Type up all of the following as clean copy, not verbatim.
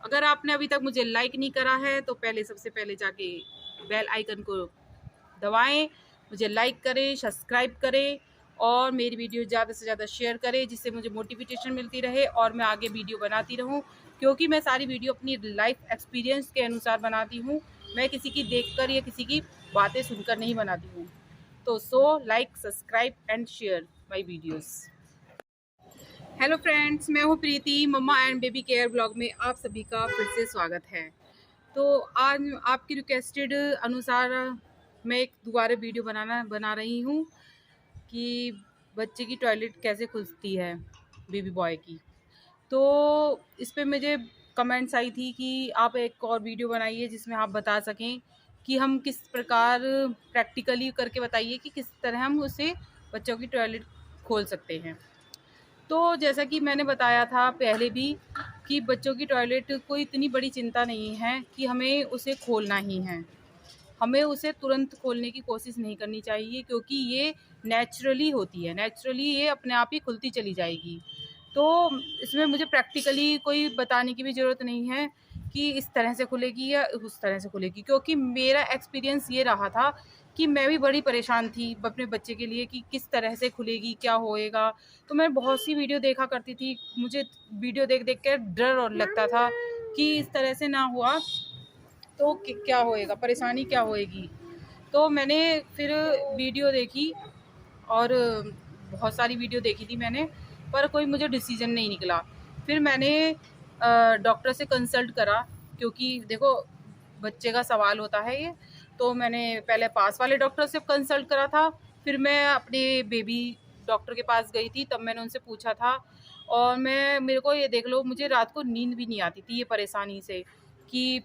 अगर आपने अभी तक मुझे लाइक नहीं करा है तो सबसे पहले जाके बेल आइकन को दबाएं, मुझे लाइक करें, सब्सक्राइब करें और मेरी वीडियो ज़्यादा से ज़्यादा शेयर करें, जिससे मुझे मोटिवेशन मिलती रहे और मैं आगे वीडियो बनाती रहूं, क्योंकि मैं सारी वीडियो अपनी लाइफ एक्सपीरियंस के अनुसार बनाती हूं। मैं किसी की देखकर या किसी की बातें सुनकर नहीं बनाती हूं। तो like, subscribe and share my videos. Hello friends, मैं हूं प्रीति। मम्मा एंड बेबी केयर ब्लॉग में आप सभी का फिर से स्वागत है। तो आज आपकी रिक्वेस्टेड अनुसार मैं एक दोबारा वीडियो बना रही हूँ कि बच्चे की टॉयलेट कैसे खुलती है, बेबी बॉय की। तो इस पे मुझे कमेंट्स आई थी कि आप एक और वीडियो बनाइए जिसमें आप बता सकें कि हम किस प्रकार प्रैक्टिकली करके बताइए कि किस तरह हम उसे बच्चों की टॉयलेट खोल सकते हैं। तो जैसा कि मैंने बताया था पहले भी कि बच्चों की टॉयलेट कोई इतनी बड़ी चिंता नहीं है कि हमें उसे खोलना ही है। हमें उसे तुरंत खोलने की कोशिश नहीं करनी चाहिए, क्योंकि ये नेचुरली होती है, नेचुरली ये अपने आप ही खुलती चली जाएगी। तो इसमें मुझे प्रैक्टिकली कोई बताने की भी ज़रूरत नहीं है कि इस तरह से खुलेगी या उस तरह से खुलेगी, क्योंकि मेरा एक्सपीरियंस ये रहा था कि मैं भी बड़ी परेशान थी अपने बच्चे के लिए कि किस तरह से खुलेगी, क्या होएगा। तो मैं बहुत सी वीडियो देखा करती थी, मुझे वीडियो देख देख कर डर और लगता था कि इस तरह से ना हुआ तो क्या होएगा, परेशानी क्या होएगी। तो मैंने फिर वीडियो देखी और बहुत सारी वीडियो देखी थी मैंने, पर कोई मुझे डिसीजन नहीं निकला। फिर मैंने डॉक्टर से कंसल्ट करा, क्योंकि देखो बच्चे का सवाल होता है ये। तो मैंने पहले पास वाले डॉक्टर से कंसल्ट करा था, फिर मैं अपने बेबी डॉक्टर के पास गई थी, तब मैंने उनसे पूछा था। और मेरे को ये देख लो, मुझे रात को नींद भी नहीं आती थी ये परेशानी से कि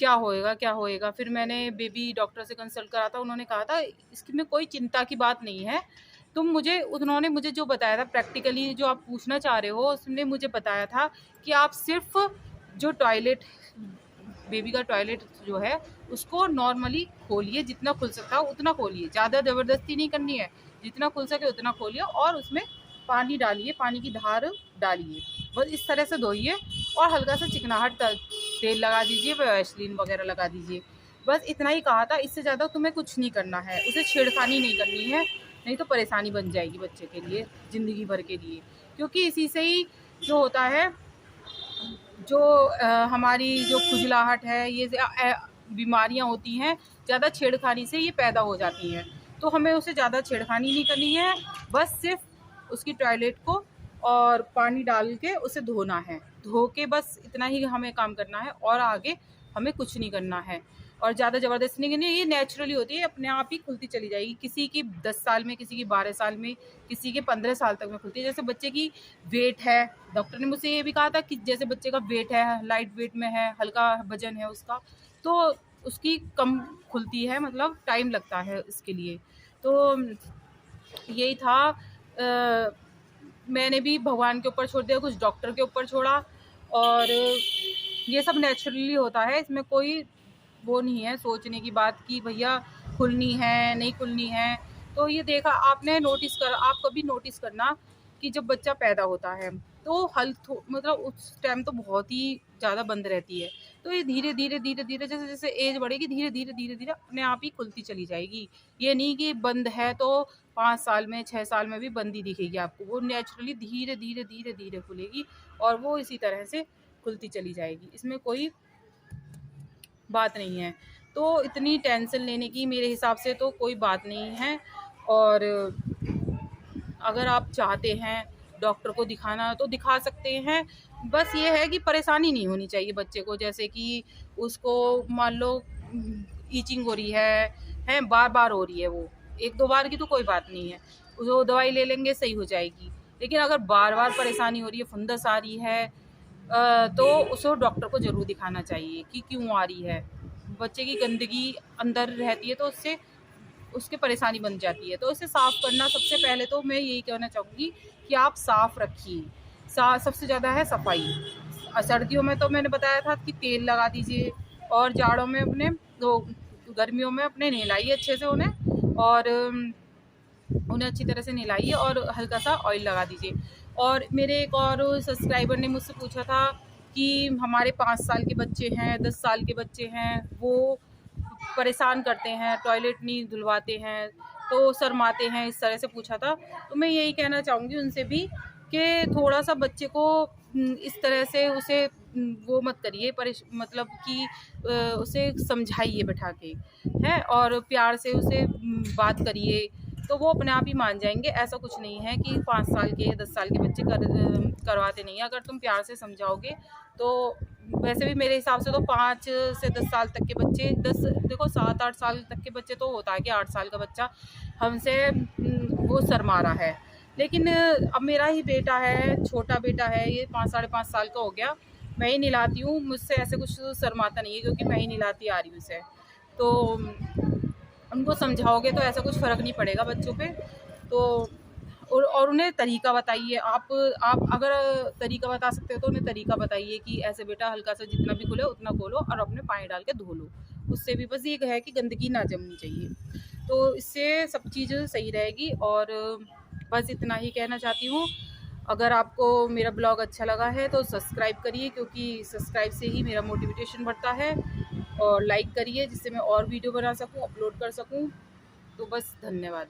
क्या होएगा क्या होएगा। फिर मैंने बेबी डॉक्टर से कंसल्ट करा था, उन्होंने कहा था इसकी में कोई चिंता की बात नहीं है। उन्होंने मुझे जो बताया था प्रैक्टिकली, जो आप पूछना चाह रहे हो, उसने मुझे बताया था कि आप सिर्फ जो टॉयलेट, बेबी का टॉयलेट जो है उसको नॉर्मली खोलिए, जितना खुल सकता है उतना खोलिए, ज़्यादा ज़बरदस्ती नहीं करनी है, जितना खुल सके उतना खोलिए और उसमें पानी डालिए, पानी की धार डालिए, बस इस तरह से धोइए और हल्का सा चिकनाहट तेल लगा दीजिए, वैसलीन वगैरह लगा दीजिए। बस इतना ही कहा था, इससे ज़्यादा तुम्हें कुछ नहीं करना है, उसे छेड़खानी नहीं करनी है, नहीं तो परेशानी बन जाएगी बच्चे के लिए ज़िंदगी भर के लिए। क्योंकि इसी से ही जो होता है, जो हमारी जो खुजलाहट है, ये बीमारियां होती हैं, ज़्यादा छेड़खानी से ये पैदा हो जाती हैं। तो हमें उसे ज़्यादा छेड़खानी नहीं करनी है, बस सिर्फ उसकी टॉयलेट को और पानी डाल के उसे धोना है, धो के बस इतना ही हमें काम करना है और आगे हमें कुछ नहीं करना है। और ज़्यादा ज़बरदस्ती नहीं करनी है, ये नेचुरली होती है, अपने आप ही खुलती चली जाएगी। किसी की 10 साल में, किसी की 12 साल में, किसी के 15 साल तक में खुलती है। जैसे बच्चे की वेट है, डॉक्टर ने मुझसे ये भी कहा था कि जैसे बच्चे का वेट है, लाइट वेट में है, हल्का वजन है उसका, तो उसकी कम खुलती है, मतलब टाइम लगता है इसके लिए। तो यही था, मैंने भी भगवान के ऊपर छोड़ दिया, कुछ डॉक्टर के ऊपर छोड़ा, और ये सब नेचुरली होता है, इसमें कोई वो नहीं है सोचने की बात कि भैया खुलनी है नहीं खुलनी है। तो ये देखा आपने, आप कभी नोटिस करना कि जब बच्चा पैदा होता है तो मतलब उस टाइम तो बहुत ही ज़्यादा बंद रहती है। तो ये धीरे धीरे धीरे धीरे जैसे जैसे एज बढ़ेगी, धीरे धीरे धीरे धीरे अपने आप ही खुलती चली जाएगी। ये नहीं कि बंद है तो 5 साल में 6 साल में भी बंद ही दिखेगी आपको, वो नेचुरली धीरे धीरे धीरे धीरे खुलेगी और वो इसी तरह से खुलती चली जाएगी। इसमें कोई बात नहीं है, तो इतनी टेंशन लेने की मेरे हिसाब से तो कोई बात नहीं है। और अगर आप चाहते हैं डॉक्टर को दिखाना तो दिखा सकते हैं, बस ये है कि परेशानी नहीं होनी चाहिए बच्चे को। जैसे कि उसको मान लो ईचिंग हो रही है बार बार हो रही है, वो 1-2 बार की तो कोई बात नहीं है, वो दवाई ले लेंगे सही हो जाएगी। लेकिन अगर बार बार परेशानी हो रही है, फुंदस आ रही है, तो उसे डॉक्टर को ज़रूर दिखाना चाहिए कि क्यों आ रही है। बच्चे की गंदगी अंदर रहती है तो उससे उसके परेशानी बन जाती है। तो इसे साफ़ करना, सबसे पहले तो मैं यही कहना चाहूँगी कि आप साफ़ रखिए, सबसे ज़्यादा है सफाई। सर्दियों में तो मैंने बताया था कि तेल लगा दीजिए, और जाड़ों में अपने तो गर्मियों में अपने नहलाइए अच्छे से उन्हें, और उन्हें अच्छी तरह से नहलाइए और हल्का सा ऑयल लगा दीजिए। और मेरे एक और सब्सक्राइबर ने मुझसे पूछा था कि हमारे 5 साल के बच्चे हैं, 10 साल के बच्चे हैं, वो परेशान करते हैं, टॉयलेट नहीं धुलवाते हैं, तो शर्माते हैं, इस तरह से पूछा था। तो मैं यही कहना चाहूँगी उनसे भी कि थोड़ा सा बच्चे को इस तरह से उसे वो मत करिए, मतलब कि उसे समझाइए बैठा के, है, और प्यार से उसे बात करिए, तो वो अपने आप ही मान जाएंगे। ऐसा कुछ नहीं है कि 5 साल के 10 साल के बच्चे करवाते नहीं हैं। अगर तुम प्यार से समझाओगे तो वैसे भी मेरे हिसाब से तो 5 से 10 साल तक के बच्चे, 10 देखो 7-8 साल तक के बच्चे तो होता है कि 8 साल का बच्चा हमसे वो शर्मा रहा है। लेकिन अब मेरा ही बेटा है, छोटा बेटा है, ये 5 साढ़े 5 साल का हो गया, मैं ही नहलाती हूँ, मुझसे ऐसे कुछ शर्माता नहीं है क्योंकि मैं ही नहलाती आ रही हूँ उसे। तो उनको समझाओगे तो ऐसा कुछ फ़र्क नहीं पड़ेगा बच्चों पे। तो और उन्हें तरीका बताइए। आप अगर तरीका बता सकते हो तो उन्हें तरीका बताइए कि ऐसे बेटा हल्का सा जितना भी खुले उतना खोलो और अपने पानी डाल के धो लो। उससे भी बस ये है कि गंदगी ना जमनी चाहिए, तो इससे सब चीज़ सही रहेगी। और बस इतना ही कहना चाहती हूँ। अगर आपको मेरा ब्लॉग अच्छा लगा है तो सब्सक्राइब करिए, क्योंकि सब्सक्राइब से ही मेरा मोटिवेशन बढ़ता है, और लाइक करिए जिससे मैं और वीडियो बना सकूँ, अपलोड कर सकूँ। तो बस धन्यवाद।